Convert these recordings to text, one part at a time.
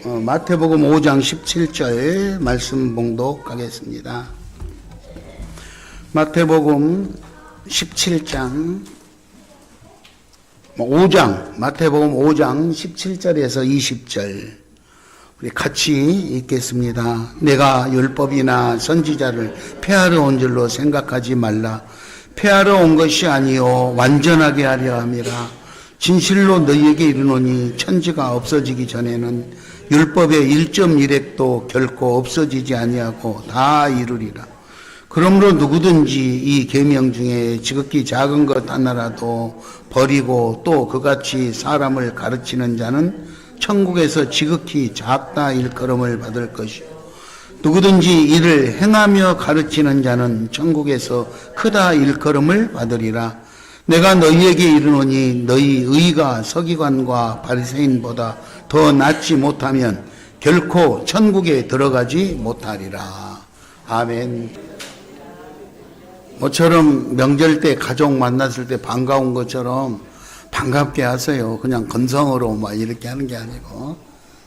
마태복음 5장 17절 말씀 봉독하겠습니다. 마태복음 17장 5장 마태복음 5장 17절에서 20절 우리 같이 읽겠습니다. 내가 율법이나 선지자를 폐하러 온 줄로 생각하지 말라. 폐하러 온 것이 아니요 완전하게 하려 함이라. 진실로 너희에게 이르노니 천지가 없어지기 전에는 율법의 1.1획도 결코 없어지지 아니하고 다 이루리라. 그러므로 누구든지 이 계명 중에 지극히 작은 것 하나라도 버리고 또 그같이 사람을 가르치는 자는 천국에서 지극히 작다 일컬음을 받을 것이요 누구든지 이를 행하며 가르치는 자는 천국에서 크다 일컬음을 받으리라. 내가 너희에게 이르노니 너희 의가 서기관과 바리새인보다 더 낫지 못하면 결코 천국에 들어가지 못하리라. 아멘. 모처럼 명절 때 가족 만났을 때 반가운 것처럼 반갑게 하세요. 그냥 건성으로 막 이렇게 하는 게 아니고.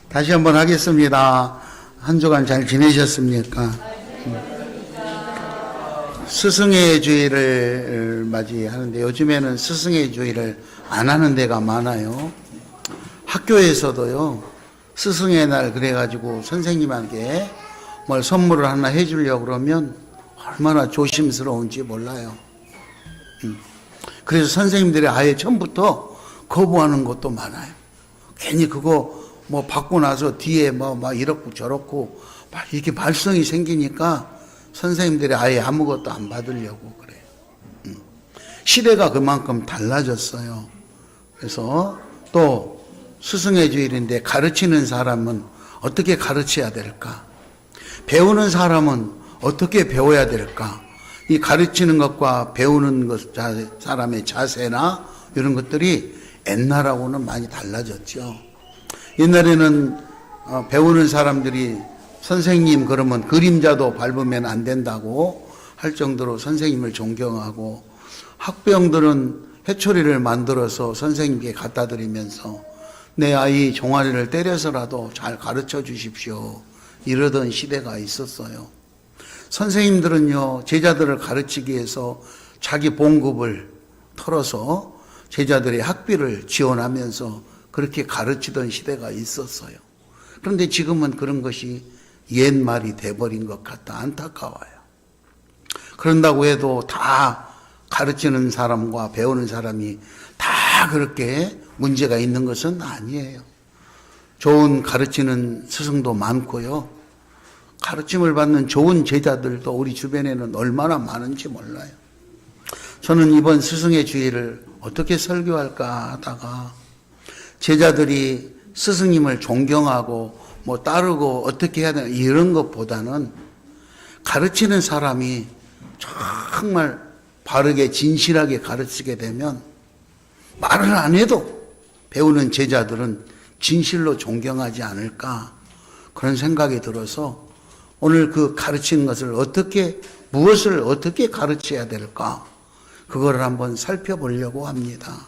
다시 한번 하겠습니다. 한 주간 잘 지내셨습니까? 스승의 주일을 맞이하는데 요즘에는 스승의 주일을 안 하는 데가 많아요. 학교에서도요. 스승의 날 그래가지고 선생님한테 뭘 선물을 하나 해주려고 그러면 얼마나 조심스러운지 몰라요. 그래서 선생님들이 아예 처음부터 거부하는 것도 많아요. 괜히 그거 뭐 받고 나서 뒤에 막 이렇고 저렇고 막 이렇게 발성이 생기니까 선생님들이 아예 아무것도 안 받으려고 그래요. 시대가 그만큼 달라졌어요. 그래서 또 스승의 주일인데 가르치는 사람은 어떻게 가르쳐야 될까? 배우는 사람은 어떻게 배워야 될까? 이 가르치는 것과 배우는 것, 사람의 자세나 이런 것들이 옛날하고는 많이 달라졌죠. 옛날에는 배우는 사람들이 선생님 그러면 그림자도 밟으면 안 된다고 할 정도로 선생님을 존경하고 학부형들은 회초리를 만들어서 선생님께 갖다 드리면서 내 아이 종아리를 때려서라도 잘 가르쳐 주십시오. 이러던 시대가 있었어요. 선생님들은요, 제자들을 가르치기 위해서 자기 봉급을 털어서 제자들의 학비를 지원하면서 그렇게 가르치던 시대가 있었어요. 그런데 지금은 그런 것이 옛말이 돼버린 것 같다. 안타까워요. 그런다고 해도 다 가르치는 사람과 배우는 사람이 다 그렇게 문제가 있는 것은 아니에요. 좋은 가르치는 스승도 많고요. 가르침을 받는 좋은 제자들도 우리 주변에는 얼마나 많은지 몰라요. 저는 이번 스승의 주일을 어떻게 설교할까 하다가 제자들이 스승님을 존경하고 뭐 따르고 어떻게 해야 되나 이런 것보다는 가르치는 사람이 정말 바르게 진실하게 가르치게 되면 말을 안 해도 배우는 제자들은 진실로 존경하지 않을까 그런 생각이 들어서 오늘 그 가르치는 것을 무엇을 어떻게 가르쳐야 될까 그거를 한번 살펴보려고 합니다.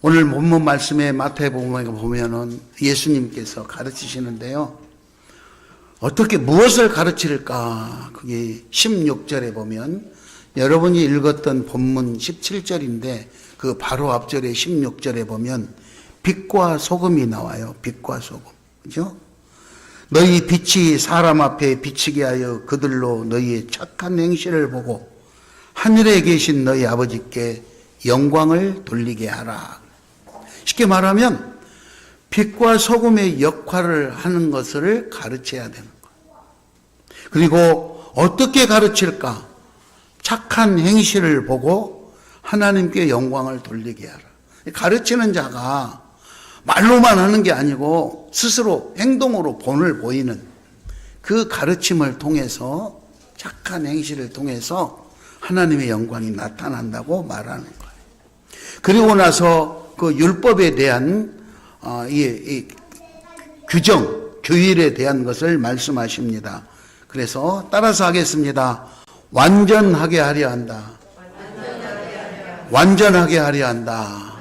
오늘 본문 말씀에 마태복음에 보면은 예수님께서 가르치시는데요. 어떻게 무엇을 가르칠까? 그게 16절에 보면 여러분이 읽었던 본문 17절인데 그 바로 앞절에 16절에 보면 빛과 소금이 나와요. 빛과 소금. 그죠? 너희 빛이 사람 앞에 비치게 하여 그들로 너희의 착한 행실을 보고 하늘에 계신 너희 아버지께 영광을 돌리게 하라. 쉽게 말하면 빛과 소금의 역할을 하는 것을 가르쳐야 되는 거예요. 그리고 어떻게 가르칠까? 착한 행실을 보고 하나님께 영광을 돌리게 하라. 가르치는 자가 말로만 하는 게 아니고 스스로 행동으로 본을 보이는 그 가르침을 통해서 착한 행실을 통해서 하나님의 영광이 나타난다고 말하는 거예요. 그리고 나서 그 율법에 대한 이 규정, 규율에 대한 것을 말씀하십니다. 그래서 따라서 하겠습니다. 완전하게 하려 한다. 완전하게 하려 한다.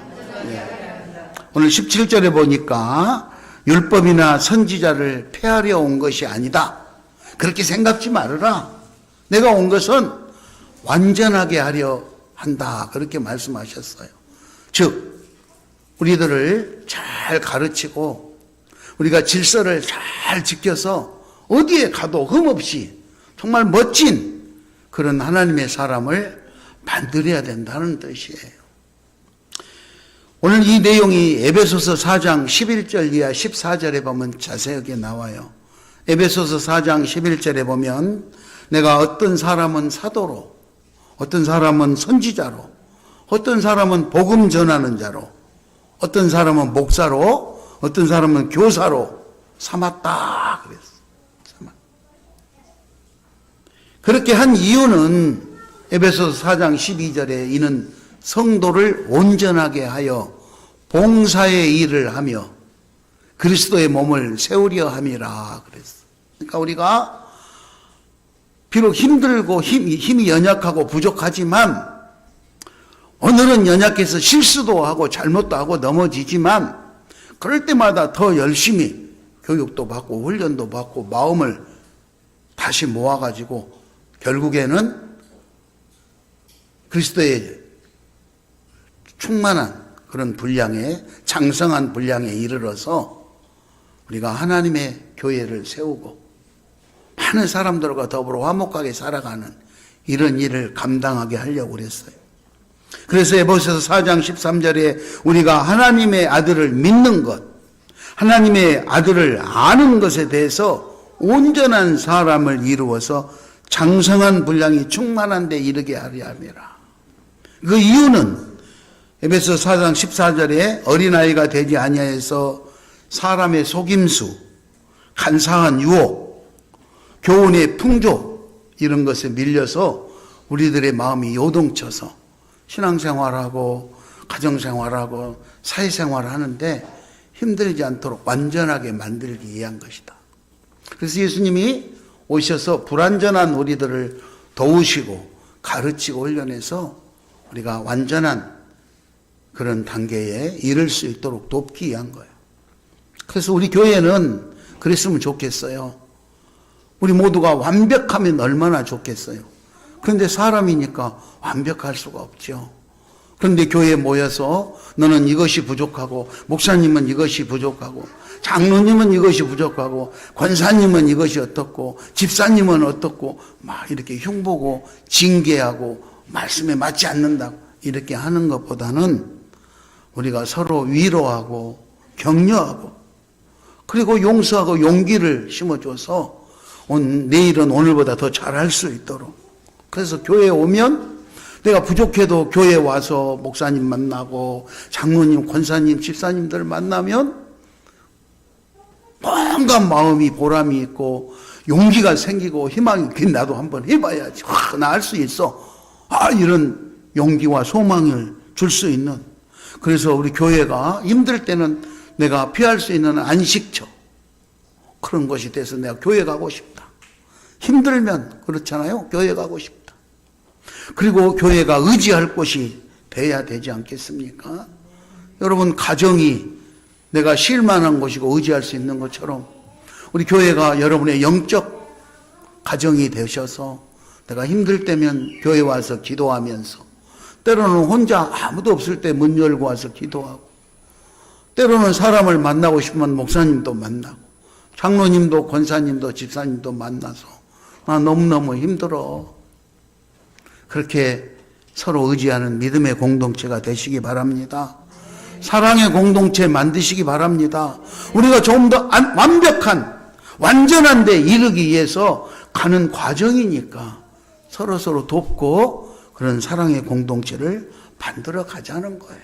오늘 17절에 보니까 율법이나 선지자를 폐하려 온 것이 아니다. 그렇게 생각지 말아라. 내가 온 것은 완전하게 하려 한다. 그렇게 말씀하셨어요. 즉 우리들을 잘 가르치고 우리가 질서를 잘 지켜서 어디에 가도 흠없이 정말 멋진 그런 하나님의 사람을 만들어야 된다는 뜻이에요. 오늘 이 내용이 에베소서 4장 11절 이하 14절에 보면 자세하게 나와요. 에베소서 4장 11절에 보면 내가 어떤 사람은 사도로, 어떤 사람은 선지자로, 어떤 사람은 복음 전하는 자로, 어떤 사람은 목사로, 어떤 사람은 교사로 삼았다 그랬어. 그렇게 한 이유는 에베소서 4장 12절에 이는 성도를 온전하게 하여 봉사의 일을 하며 그리스도의 몸을 세우려 함이라 그랬어. 그러니까 우리가 비록 힘들고 힘이 연약하고 부족하지만 오늘은 연약해서 실수도 하고 잘못도 하고 넘어지지만 그럴 때마다 더 열심히 교육도 받고 훈련도 받고 마음을 다시 모아가지고 결국에는 그리스도의 충만한 그런 분량에 장성한 분량에 이르러서 우리가 하나님의 교회를 세우고 많은 사람들과 더불어 화목하게 살아가는 이런 일을 감당하게 하려고 그랬어요. 그래서 에베소서 4장 13절에 우리가 하나님의 아들을 믿는 것, 하나님의 아들을 아는 것에 대해서 온전한 사람을 이루어서 장성한 분량이 충만한 데 이르게 하려 함이라. 그 이유는 에베소서 4장 14절에 어린아이가 되지 아니하여서 사람의 속임수, 간사한 유혹, 교훈의 풍조 이런 것에 밀려서 우리들의 마음이 요동쳐서 신앙생활하고 가정생활하고 사회생활을 하는데 힘들지 않도록 완전하게 만들기 위한 것이다. 그래서 예수님이 오셔서 불완전한 우리들을 도우시고 가르치고 훈련해서 우리가 완전한 그런 단계에 이를 수 있도록 돕기 위한 거예요. 그래서 우리 교회는 그랬으면 좋겠어요. 우리 모두가 완벽하면 얼마나 좋겠어요. 그런데 사람이니까 완벽할 수가 없죠. 그런데 교회에 모여서 너는 이것이 부족하고 목사님은 이것이 부족하고 장로님은 이것이 부족하고 권사님은 이것이 어떻고 집사님은 어떻고 막 이렇게 흉보고 징계하고 말씀에 맞지 않는다고 이렇게 하는 것보다는 우리가 서로 위로하고 격려하고 그리고 용서하고 용기를 심어줘서 내일은 오늘보다 더 잘할 수 있도록. 그래서 교회에 오면 내가 부족해도 교회에 와서 목사님 만나고 장로님, 권사님, 집사님들 만나면 뭔가 마음이 보람이 있고 용기가 생기고 희망이 나도 한번 해봐야지. 나 할 수 있어. 이런 용기와 소망을 줄 수 있는. 그래서 우리 교회가 힘들 때는 내가 피할 수 있는 안식처 그런 것이 돼서 내가 교회 가고 싶다. 힘들면 그렇잖아요. 교회 가고 싶다. 그리고 교회가 의지할 곳이 돼야 되지 않겠습니까? 여러분 가정이 내가 쉴 만한 곳이고 의지할 수 있는 것처럼 우리 교회가 여러분의 영적 가정이 되셔서 내가 힘들 때면 교회 와서 기도하면서 때로는 혼자 아무도 없을 때 문 열고 와서 기도하고 때로는 사람을 만나고 싶으면 목사님도 만나고 장로님도 권사님도 집사님도 만나서 나 너무너무 힘들어. 그렇게 서로 의지하는 믿음의 공동체가 되시기 바랍니다. 사랑의 공동체 만드시기 바랍니다. 우리가 좀 더 완벽한 완전한 데 이르기 위해서 가는 과정이니까 서로 돕고 그런 사랑의 공동체를 만들어 가자는 거예요.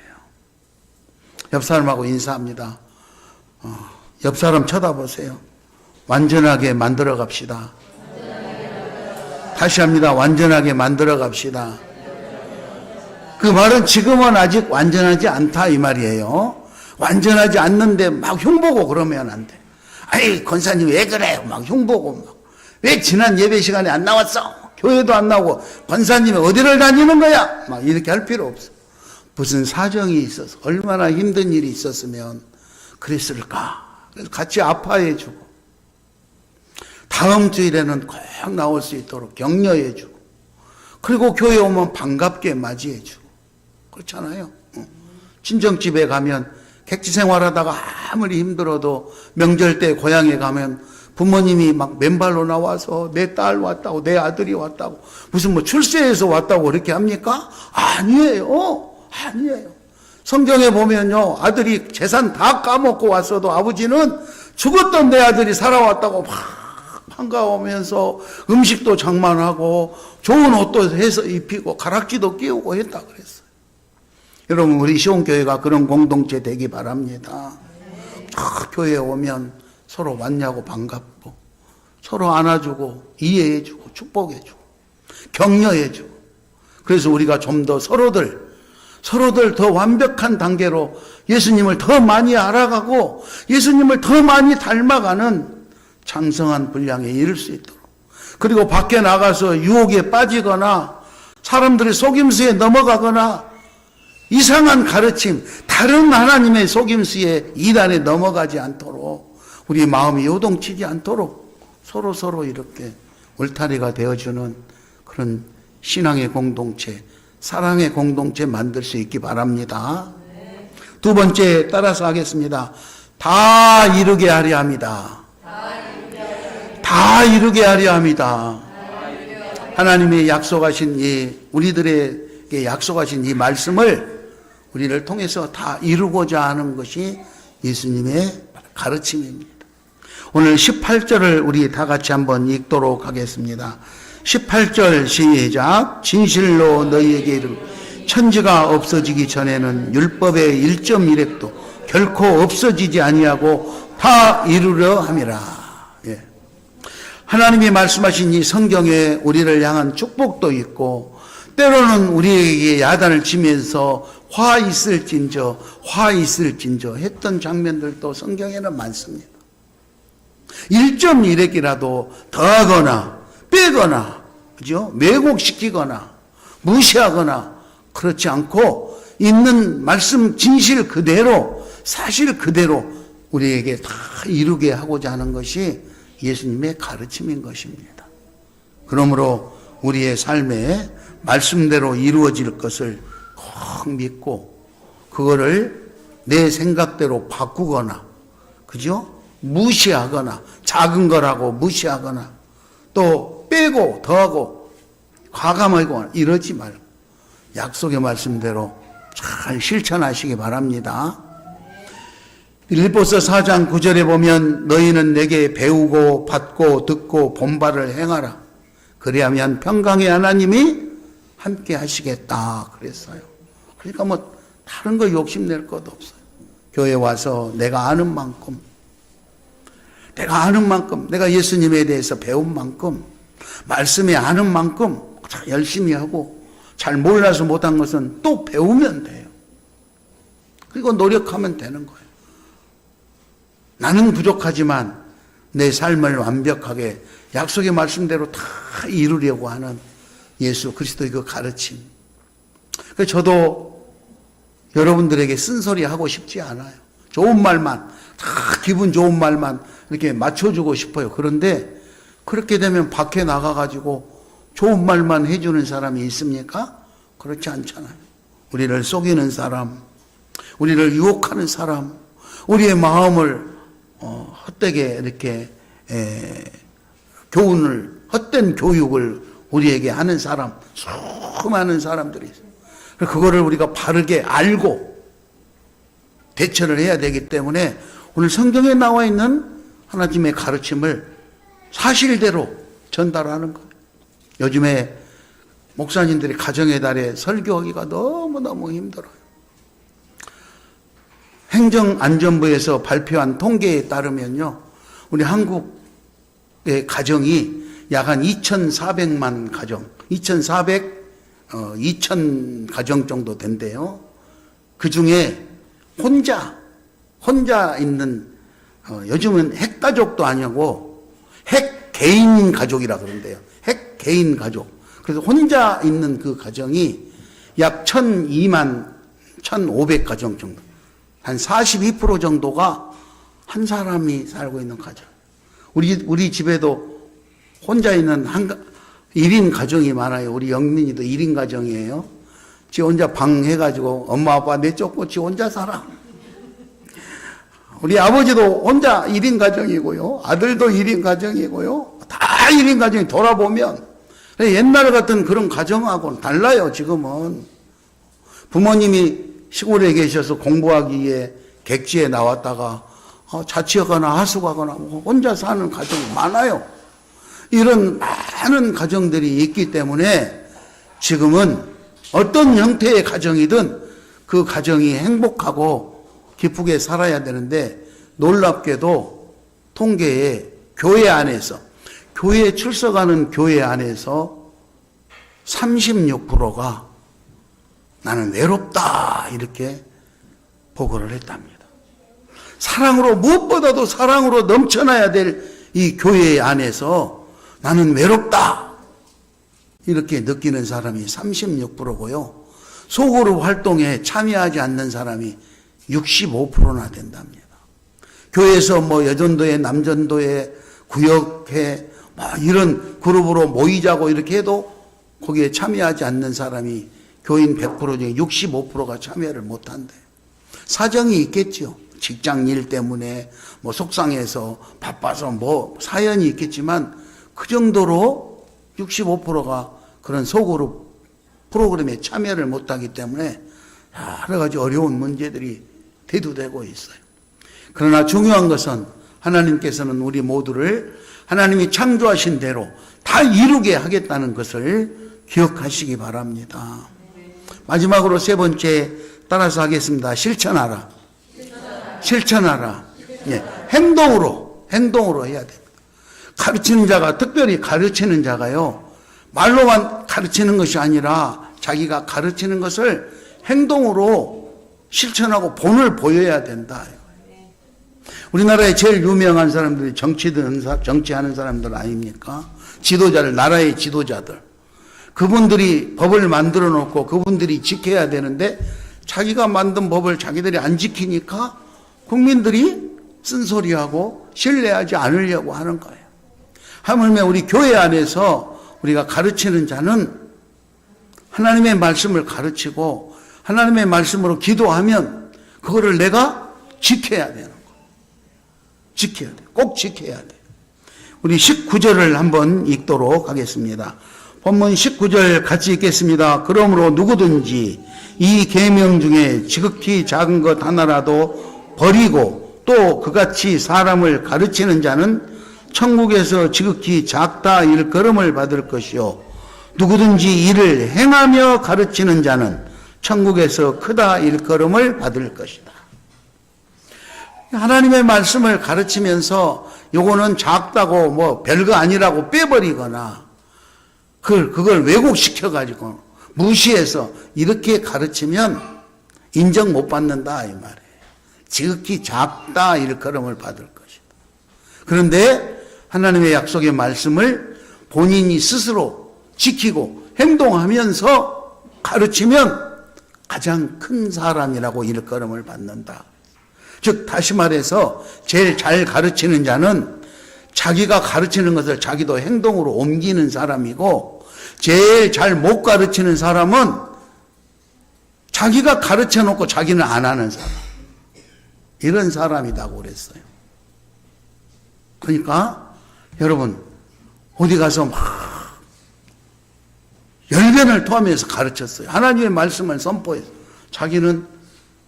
옆 사람하고 인사합니다. 옆 사람 쳐다보세요. 완전하게 만들어 갑시다. 다시 합니다. 완전하게 만들어 갑시다. 그 말은 지금은 아직 완전하지 않다 이 말이에요. 완전하지 않는데 막 흉보고 그러면 안 돼. 아이 권사님 왜 그래요? 막 흉보고 막. 왜 지난 예배 시간에 안 나왔어? 교회도 안 나오고 권사님이 어디를 다니는 거야? 막 이렇게 할 필요 없어. 무슨 사정이 있어서 얼마나 힘든 일이 있었으면 그랬을까 그래서 같이 아파해주고, 다음 주일에는 꼭 나올 수 있도록 격려해주고, 그리고 교회 오면 반갑게 맞이해주고, 그렇잖아요. 친정집에 가면 객지 생활하다가 아무리 힘들어도 명절 때 고향에 가면 부모님이 막 맨발로 나와서 내 딸 왔다고, 내 아들이 왔다고, 무슨 뭐 출세해서 왔다고 그렇게 합니까? 아니에요. 아니에요. 성경에 보면요, 아들이 재산 다 까먹고 왔어도 아버지는 죽었던 내 아들이 살아왔다고 막 반가워하면서 음식도 장만하고 좋은 옷도 해서 입히고 가락지도 끼우고 했다 그랬어요. 여러분, 우리 시온교회가 그런 공동체 되기 바랍니다. 교회에 오면 서로 왔냐고 반갑고, 서로 안아주고, 이해해주고, 축복해주고, 격려해주고, 그래서 우리가 좀 더 서로들 더 완벽한 단계로 예수님을 더 많이 알아가고 예수님을 더 많이 닮아가는 장성한 분량에 이를 수 있도록, 그리고 밖에 나가서 유혹에 빠지거나 사람들의 속임수에 넘어가거나 이상한 가르침, 다른 하나님의 속임수에 이단에 넘어가지 않도록, 우리 마음이 요동치지 않도록 서로 이렇게 울타리가 되어주는 그런 신앙의 공동체, 사랑의 공동체 만들 수 있기 바랍니다. 두 번째, 따라서 하겠습니다. 다 이루게 하려 합니다. 다 이루게 하려 합니다. 하나님의 약속하신 우리들에게 약속하신 이 말씀을 우리를 통해서 다 이루고자 하는 것이 예수님의 가르침입니다. 오늘 18절을 우리 다 같이 한번 읽도록 하겠습니다. 18절 시작. 진실로 너희에게 이르 천지가 없어지기 전에는 율법의 1.1획도 결코 없어지지 아니하고 다 이루려 함이라. 예. 하나님이 말씀하신 이 성경에 우리를 향한 축복도 있고, 때로는 우리에게 야단을 치면서 화 있을진저 했던 장면들도 성경에는 많습니다. 1.1획이라도 더하거나 빼거나, 그죠? 왜곡시키거나 무시하거나 그렇지 않고 있는 말씀 진실 그대로, 사실 그대로 우리에게 다 이루게 하고자 하는 것이 예수님의 가르침인 것입니다. 그러므로 우리의 삶에 말씀대로 이루어질 것을 꼭 믿고 그거를 내 생각대로 바꾸거나, 그죠? 무시하거나, 작은 거라고 무시하거나 또 빼고 더하고 과감하고 이러지 말고 약속의 말씀대로 잘 실천하시기 바랍니다. 빌립보서 4장 9절에 보면 너희는 내게 배우고 받고 듣고 본바를 행하라. 그리하면 평강의 하나님이 함께 하시겠다 그랬어요. 그러니까 뭐 다른 거 욕심낼 것도 없어요. 교회 와서 내가 아는 만큼, 내가 예수님에 대해서 배운 만큼, 말씀에 아는 만큼 열심히 하고, 잘 몰라서 못한 것은 또 배우면 돼요. 그리고 노력하면 되는 거예요. 나는 부족하지만 내 삶을 완벽하게 약속의 말씀대로 다 이루려고 하는 예수 그리스도의 그 가르침. 그래서 저도 여러분들에게 쓴소리 하고 싶지 않아요. 좋은 말만, 다 기분 좋은 말만 이렇게 맞춰주고 싶어요. 그런데 그렇게 되면 밖에 나가가지고 좋은 말만 해주는 사람이 있습니까? 그렇지 않잖아요. 우리를 속이는 사람, 우리를 유혹하는 사람, 우리의 마음을 헛되게 이렇게 헛된 교육을 우리에게 하는 사람, 수많은 사람들이 있어요. 그거를 우리가 바르게 알고 대처를 해야 되기 때문에 오늘 성경에 나와 있는 하나님의 가르침을 사실대로 전달하는 거예요. 요즘에 목사님들이 가정의 달에 설교하기가 너무너무 힘들어요. 행정안전부에서 발표한 통계에 따르면요, 우리 한국의 가정이 약 한 2,400만 가정, 2,000 가정 정도 된대요. 그 중에 혼자 있는, 요즘은 핵가족도 아니고 핵개인 가족이라 그런대요. 핵개인 가족. 그래서 혼자 있는 그 가정이 약 1,002만 1,500 가정 정도. 한 42% 정도가 한 사람이 살고 있는 가정. 우리 집에도 혼자 있는 1인 가정이 많아요. 우리 영민이도 1인 가정이에요. 지 혼자 방 해가지고 엄마 아빠 내쫓고 지 혼자 살아. 우리 아버지도 혼자 1인 가정이고요. 아들도 1인 가정이고요. 다 1인 가정이 돌아보면 옛날 같은 그런 가정하고는 달라요. 지금은 부모님이 시골에 계셔서 공부하기에 객지에 나왔다가 자취하거나 하숙하거나 혼자 사는 가정이 많아요. 이런 많은 가정들이 있기 때문에 지금은 어떤 형태의 가정이든 그 가정이 행복하고 기쁘게 살아야 되는데, 놀랍게도 통계에 교회 안에서, 교회에 출석하는 교회 안에서 36%가 나는 외롭다 이렇게 보고를 했답니다. 사랑으로, 무엇보다도 사랑으로 넘쳐나야 될 이 교회 안에서 나는 외롭다 이렇게 느끼는 사람이 36%고요. 소그룹 활동에 참여하지 않는 사람이 65%나 된답니다. 교회에서 여전도회, 남전도회, 구역회 이런 그룹으로 모이자고 이렇게 해도 거기에 참여하지 않는 사람이 교인 100% 중에 65%가 참여를 못한대요. 사정이 있겠죠. 직장 일 때문에 속상해서 바빠서 사연이 있겠지만 그 정도로 65%가 그런 소그룹 프로그램에 참여를 못하기 때문에 여러 가지 어려운 문제들이 대두되고 있어요. 그러나 중요한 것은 하나님께서는 우리 모두를 하나님이 창조하신 대로 다 이루게 하겠다는 것을 기억하시기 바랍니다. 마지막으로 세 번째 따라서 하겠습니다. 실천하라. 실천하라. 예, 행동으로 해야 됩니다. 가르치는 자가, 특별히 가르치는 자가요, 말로만 가르치는 것이 아니라 자기가 가르치는 것을 행동으로 실천하고 본을 보여야 된다. 우리나라에 제일 유명한 사람들이 정치하는 사람들 아닙니까? 지도자들, 나라의 지도자들. 그분들이 법을 만들어 놓고 그분들이 지켜야 되는데 자기가 만든 법을 자기들이 안 지키니까 국민들이 쓴소리하고 신뢰하지 않으려고 하는 거예요. 하물며 우리 교회 안에서 우리가 가르치는 자는 하나님의 말씀을 가르치고 하나님의 말씀으로 기도하면 그거를 내가 지켜야 되는 거예요. 지켜야 돼. 꼭 지켜야 돼. 우리 19절을 한번 읽도록 하겠습니다. 본문 19절 같이 읽겠습니다. 그러므로 누구든지 이 계명 중에 지극히 작은 것 하나라도 버리고 또 그같이 사람을 가르치는 자는 천국에서 지극히 작다 일컬음을 받을 것이요 누구든지 이를 행하며 가르치는 자는 천국에서 크다 일컬음을 받을 것이다. 하나님의 말씀을 가르치면서 요거는 작다고 별거 아니라고 빼버리거나 그걸 왜곡시켜가지고 무시해서 이렇게 가르치면 인정 못 받는다 이 말이에요. 지극히 작다 일컬음을 받을 것이다. 그런데 하나님의 약속의 말씀을 본인이 스스로 지키고 행동하면서 가르치면 가장 큰 사람이라고 일컬음을 받는다. 즉 다시 말해서 제일 잘 가르치는 자는 자기가 가르치는 것을 자기도 행동으로 옮기는 사람이고, 제일 잘 못 가르치는 사람은 자기가 가르쳐 놓고 자기는 안 하는 사람. 이런 사람이라고 그랬어요. 그러니까 여러분 어디 가서 막 열변을 토하면서 가르쳤어요. 하나님의 말씀을 선포해서 자기는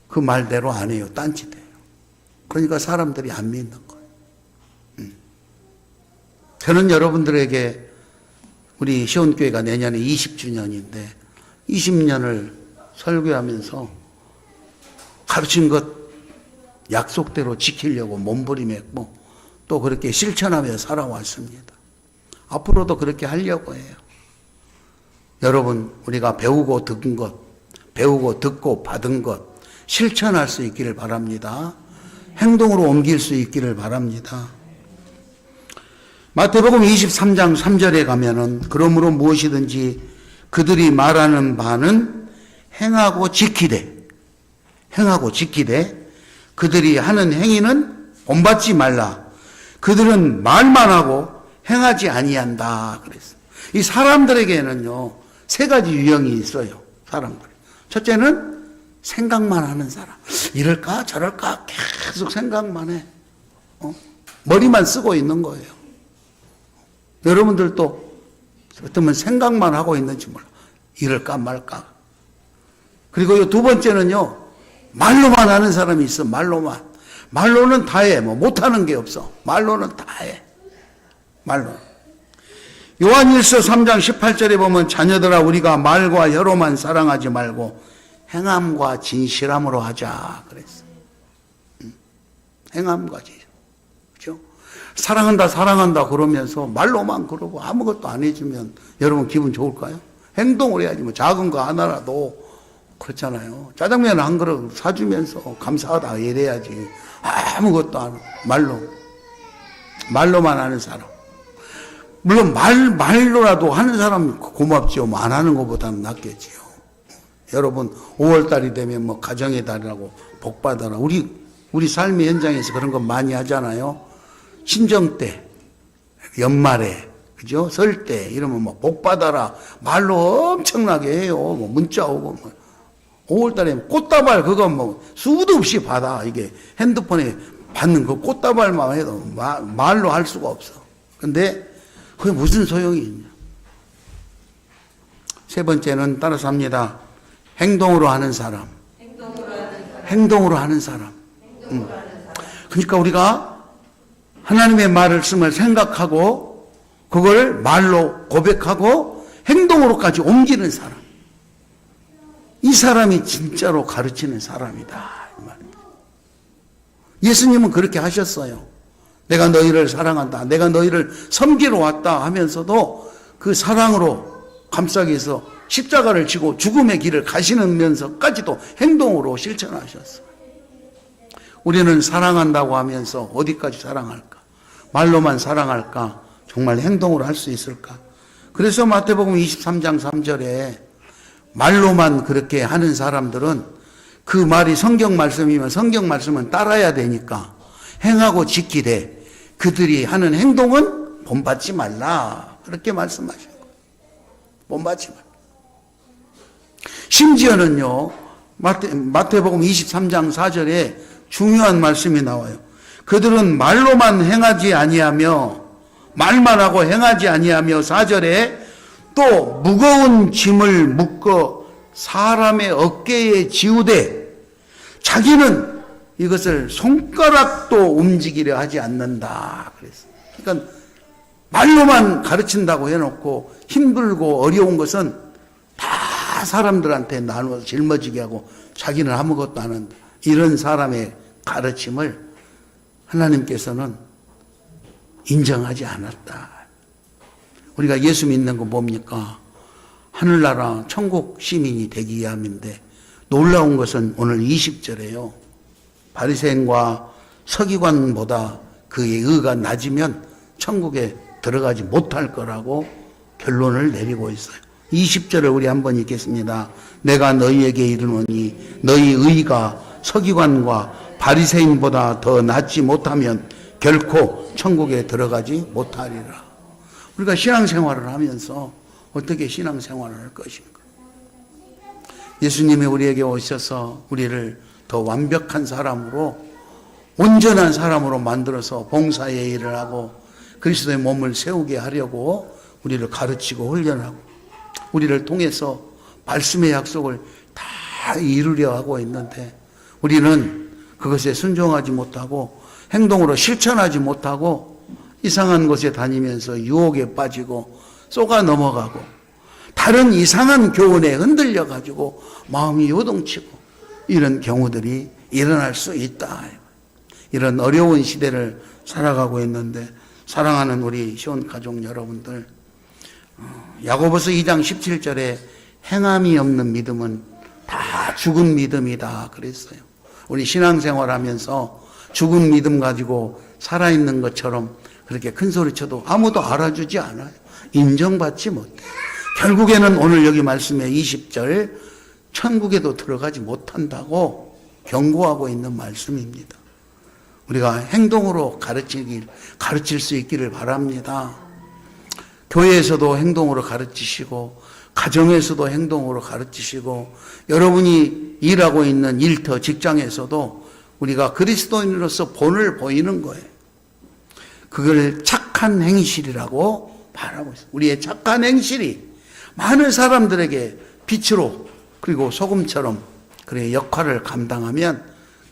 그 말대로 안 해요. 딴짓해요. 그러니까 사람들이 안 믿는 거예요. 저는 여러분들에게 우리 시온교회가 내년에 20주년인데 20년을 설교하면서 가르친 것 약속대로 지키려고 몸부림했고 또 그렇게 실천하며 살아왔습니다. 앞으로도 그렇게 하려고 해요. 여러분 우리가 배우고 듣은 것, 배우고 듣고 받은 것 실천할 수 있기를 바랍니다. 행동으로 옮길 수 있기를 바랍니다. 마태복음 23장 3절에 가면은 그러므로 무엇이든지 그들이 말하는 바는 행하고 지키되 그들이 하는 행위는 본받지 말라. 그들은 말만 하고 행하지 아니한다 그랬어요. 이 사람들에게는요, 세 가지 유형이 있어요. 사람들. 첫째는 생각만 하는 사람. 이럴까 저럴까 계속 생각만 해. 머리만 쓰고 있는 거예요. 여러분들도 어쩌면 생각만 하고 있는지 몰라. 이럴까 말까. 그리고 두 번째는요, 말로만 하는 사람이 있어. 말로만. 말로는 다 해. 뭐 못하는 게 없어. 말로는 다 해. 말로. 요한일서 3장 18절에 보면 자녀들아 우리가 말과 혀로만 사랑하지 말고 행함과 진실함으로 하자 그랬어. 행함과 진실. 그렇죠? 사랑한다 그러면서 말로만 그러고 아무것도 안 해주면 여러분 기분 좋을까요? 행동을 해야지. 뭐 작은 거 하나라도 그렇잖아요. 짜장면 한 그릇 사주면서 감사하다 이래야지. 아무것도 안 하고 말로만 하는 사람. 물론 말로라도 하는 사람 고맙죠. 안 하는 것보다는 낫겠지요. 여러분 5월달이 되면 뭐 가정의 달이라고 복 받아라. 우리 삶의 현장에서 그런 거 많이 하잖아요. 친정 때, 연말에, 그죠? 설 때 이러면 뭐 복 받아라. 말로 엄청나게 해요. 뭐 문자 오고 뭐. 5월달에 꽃다발 그거 뭐 수도 없이 받아. 이게 핸드폰에 받는 그 꽃다발만 해도 말로 할 수가 없어. 근데 그게 무슨 소용이 있냐. 세 번째는 따라서 합니다. 행동으로 하는 사람. 행동으로 하는 사람. 그러니까 우리가 하나님의 말씀을 생각하고 그걸 말로 고백하고 행동으로까지 옮기는 사람. 이 사람이 진짜로 가르치는 사람이다. 예수님은 그렇게 하셨어요. 내가 너희를 사랑한다. 내가 너희를 섬기러 왔다 하면서도 그 사랑으로 감싸기 위해서 십자가를 지고 죽음의 길을 가시면서까지도 행동으로 실천하셨어요. 우리는 사랑한다고 하면서 어디까지 사랑할까? 말로만 사랑할까? 정말 행동으로 할 수 있을까? 그래서 마태복음 23장 3절에 말로만 그렇게 하는 사람들은 그 말이 성경 말씀이면 성경 말씀은 따라야 되니까 행하고 지키되 그들이 하는 행동은 본받지 말라. 그렇게 말씀하신 거예요. 본받지 말라. 심지어는요, 마태복음 23장 4절에 중요한 말씀이 나와요. 그들은 말로만 행하지 아니하며 말만 하고 행하지 아니하며 4절에 또 무거운 짐을 묶어 사람의 어깨에 지우되 자기는 이것을 손가락도 움직이려 하지 않는다. 그랬어요. 그러니까 말로만 가르친다고 해놓고 힘들고 어려운 것은 다 사람들한테 나누어서 짊어지게 하고 자기는 아무것도 안 한다. 이런 사람의 가르침을 하나님께서는 인정하지 않았다. 우리가 예수 믿는 거 뭡니까? 하늘나라 천국 시민이 되기 위함인데 놀라운 것은 오늘 20절에요. 바리새인과 서기관보다 그의 의가 낮으면 천국에 들어가지 못할 거라고 결론을 내리고 있어요. 20절을 우리 한번 읽겠습니다. 내가 너희에게 이르노니 너희 의가 서기관과 바리새인보다 더 낫지 못하면 결코 천국에 들어가지 못하리라. 우리가 신앙생활을 하면서 어떻게 신앙생활을 할 것인가? 예수님이 우리에게 오셔서 우리를 더 완벽한 사람으로 온전한 사람으로 만들어서 봉사의 일을 하고 그리스도의 몸을 세우게 하려고 우리를 가르치고 훈련하고 우리를 통해서 말씀의 약속을 다 이루려 하고 있는데 우리는 그것에 순종하지 못하고 행동으로 실천하지 못하고 이상한 곳에 다니면서 유혹에 빠지고 쏘가 넘어가고 다른 이상한 교훈에 흔들려 가지고 마음이 요동치고 이런 경우들이 일어날 수 있다. 이런 어려운 시대를 살아가고 있는데 사랑하는 우리 시온 가족 여러분들, 야고보서 2장 17절에 행함이 없는 믿음은 다 죽은 믿음이다 그랬어요. 우리 신앙생활하면서 죽은 믿음 가지고 살아있는 것처럼 그렇게 큰 소리 쳐도 아무도 알아주지 않아요. 인정받지 못해. 결국에는 오늘 여기 말씀에 20절 천국에도 들어가지 못한다고 경고하고 있는 말씀입니다. 우리가 행동으로 가르칠 수 있기를 바랍니다. 교회에서도 행동으로 가르치시고 가정에서도 행동으로 가르치시고 여러분이 일하고 있는 일터 직장에서도 우리가 그리스도인으로서 본을 보이는 거예요. 그걸 착한 행실이라고 말하고 있어요. 우리의 착한 행실이 많은 사람들에게 빛으로 그리고 소금처럼 그의 역할을 감당하면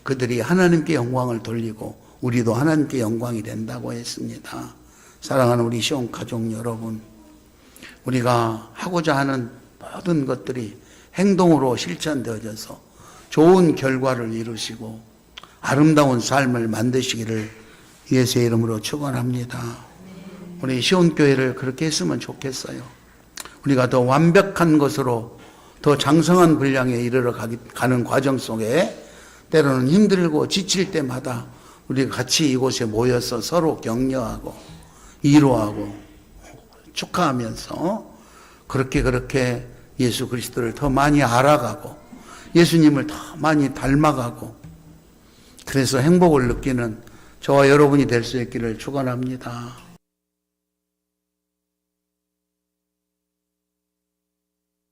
그들이 하나님께 영광을 돌리고 우리도 하나님께 영광이 된다고 했습니다. 사랑하는 우리 시온 가족 여러분, 우리가 하고자 하는 모든 것들이 행동으로 실천되어져서 좋은 결과를 이루시고 아름다운 삶을 만드시기를 예수의 이름으로 축원합니다. 우리 시온교회를 그렇게 했으면 좋겠어요. 우리가 더 완벽한 것으로 더 장성한 분량에 이르러 가는 과정 속에 때로는 힘들고 지칠 때마다 우리가 같이 이곳에 모여서 서로 격려하고 위로하고 축하하면서 그렇게 예수 그리스도를 더 많이 알아가고 예수님을 더 많이 닮아가고 그래서 행복을 느끼는 저와 여러분이 될 수 있기를 축원합니다.